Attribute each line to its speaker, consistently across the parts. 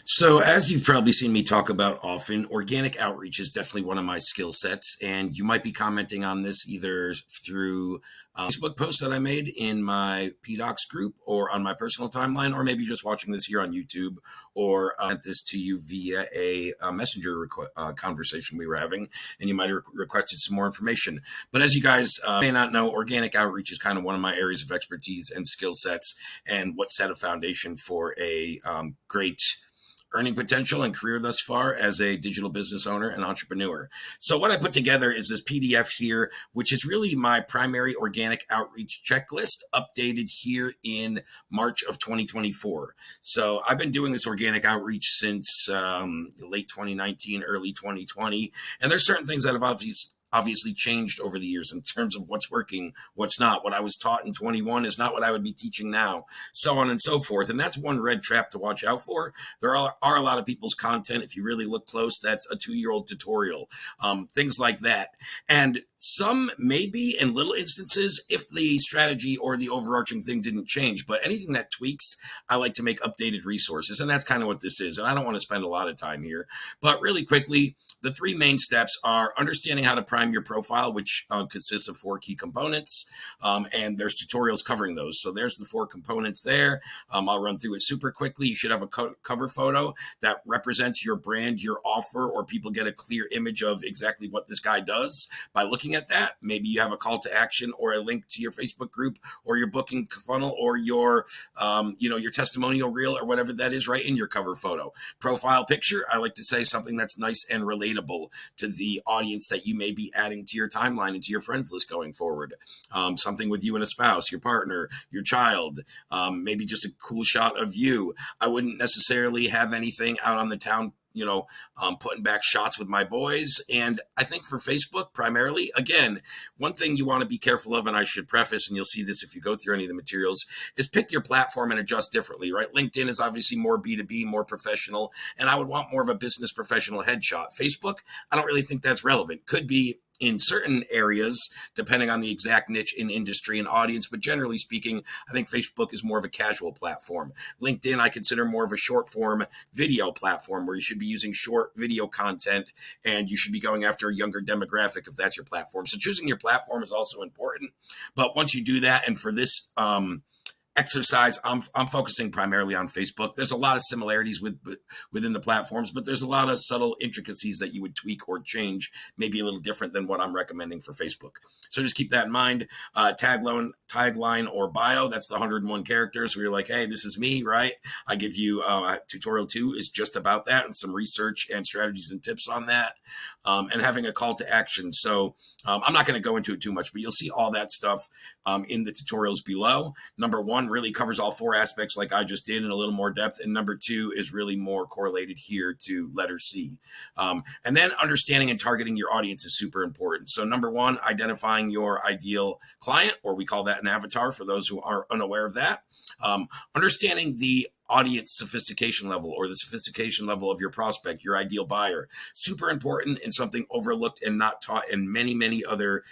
Speaker 1: So, as you've probably seen me talk about often, organic outreach is definitely one of my skill sets. And you might be commenting on this either through Facebook posts that I made in my PDocs group or on my personal timeline, or maybe just watching this here on YouTube or sent this to you via a messenger conversation we were having. And you might have requested some more information. But as you guys may not know, organic outreach is kind of one of my areas of expertise and skill sets, and what set a foundation for a great earning potential and career thus far as a digital business owner and entrepreneur. So what I put together is this PDF here, which is really my primary organic outreach checklist, updated here in March of 2024. So I've been doing this organic outreach since late 2019, early 2020, and there's certain things that have obviously changed over the years in terms of what's working, what's not. What I was taught in 21 is not what I would be teaching now, so on and so forth. And that's one red trap to watch out for. There are a lot of people's content. If you really look close, that's a 2-year-old tutorial, things like that. And some maybe in little instances if the strategy or the overarching thing didn't change, but anything that tweaks, I like to make updated resources. And that's kind of what this is. And I don't want to spend a lot of time here, but really quickly, the three main steps are understanding how to prime your profile, which consists of 4 key components. And there's tutorials covering those. So there's the 4 components there. I'll run through it super quickly. You should have a cover photo that represents your brand, your offer, or people get a clear image of exactly what this guy does by looking at that. Maybe you have a call to action or a link to your Facebook group or your booking funnel or your testimonial reel or whatever that is right in your cover photo. Profile picture, I like to say something that's nice and relatable to the audience that you may be adding to your timeline and to your friends list going forward. Something with you and a spouse, your partner, your child, maybe just a cool shot of you. I wouldn't necessarily have anything out on the town, putting back shots with my boys. And I think for Facebook primarily, again, one thing you want to be careful of, and I should preface, and you'll see this if you go through any of the materials, is pick your platform and adjust differently, right? LinkedIn is obviously more B2B, more professional, and I would want more of a business professional headshot. Facebook, I don't really think that's relevant. Could be in certain areas, depending on the exact niche in industry and audience. But generally speaking, I think Facebook is more of a casual platform. LinkedIn, I consider more of a short form video platform where you should be using short video content and you should be going after a younger demographic if that's your platform. So choosing your platform is also important. But once you do that, and for this, exercise, I'm focusing primarily on Facebook. There's a lot of similarities within the platforms, but there's a lot of subtle intricacies that you would tweak or change, maybe a little different than what I'm recommending for Facebook. So just keep that in mind. Tagline or bio, that's the 101 characters where you're like, hey, this is me, right? I give you tutorial 2 is just about that and some research and strategies and tips on that, and having a call to action. So I'm not going to go into it too much, but you'll see all that stuff in the tutorials below. Number 1 really covers all 4 aspects like I just did in a little more depth. And number 2 is really more correlated here to letter C. And then understanding and targeting your audience is super important. So number 1, identifying your ideal client, or we call that an avatar for those who are unaware of that. Understanding the audience sophistication level or the sophistication level of your prospect, your ideal buyer. Super important and something overlooked and not taught in many, many other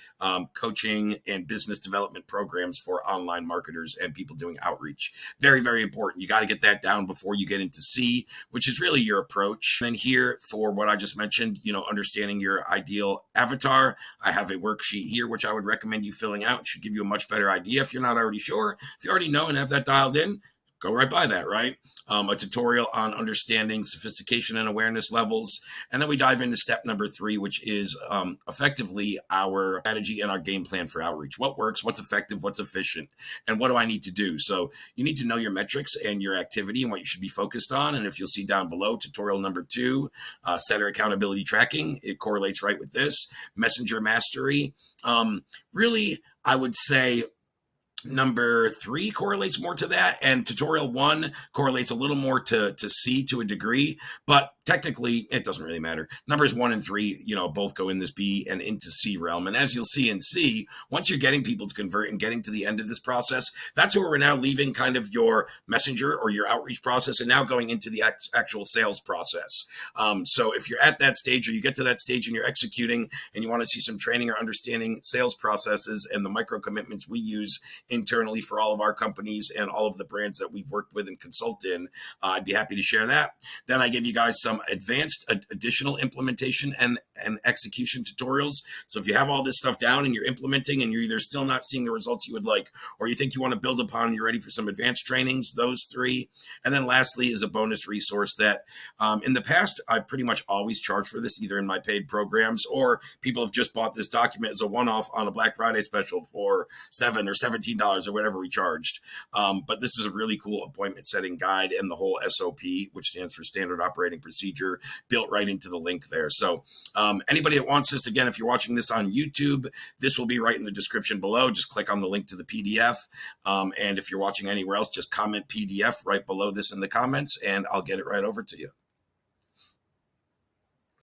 Speaker 1: coaching and business development programs for online marketers and people doing outreach. Very, very important. You got to get that down before you get into C, which is really your approach. And then here for what I just mentioned, understanding your ideal avatar, I have a worksheet here, which I would recommend you filling out. It should give you a much better idea if you're not already sure. If you already know and have that dialed in, go right by that, right? A tutorial on understanding sophistication and awareness levels. And then we dive into step number 3, which is effectively our strategy and our game plan for outreach. What works, what's effective, what's efficient, and what do I need to do? So you need to know your metrics and your activity and what you should be focused on. And if you'll see down below, tutorial number 2, setter accountability tracking, it correlates right with this. Messenger mastery. Really, I would say number 3 correlates more to that, and tutorial 1 correlates a little more to C to a degree, but technically it doesn't really matter. Numbers 1 and 3, both go in this B and into C realm. And as you'll see in C, once you're getting people to convert and getting to the end of this process, that's where we're now leaving kind of your messenger or your outreach process and now going into the actual sales process. So if you're at that stage or you get to that stage and you're executing and you want to see some training or understanding sales processes and the micro commitments we use internally for all of our companies and all of the brands that we've worked with and consult in, I'd be happy to share that. Then I give you guys some advanced additional implementation and execution tutorials. So if you have all this stuff down and you're implementing and you're either still not seeing the results you would like, or you think you want to build upon and you're ready for some advanced trainings, those three. And then lastly is a bonus resource that in the past, I've pretty much always charged for this, either in my paid programs or people have just bought this document as a one-off on a Black Friday special for $7 or $17 or whatever we charged. But this is a really cool appointment setting guide and the whole SOP, which stands for Standard Operating Procedure, built right into the link there. So anybody that wants this, again, if you're watching this on YouTube, this will be right in the description below. Just click on the link to the PDF. And if you're watching anywhere else, just comment PDF right below this in the comments, and I'll get it right over to you.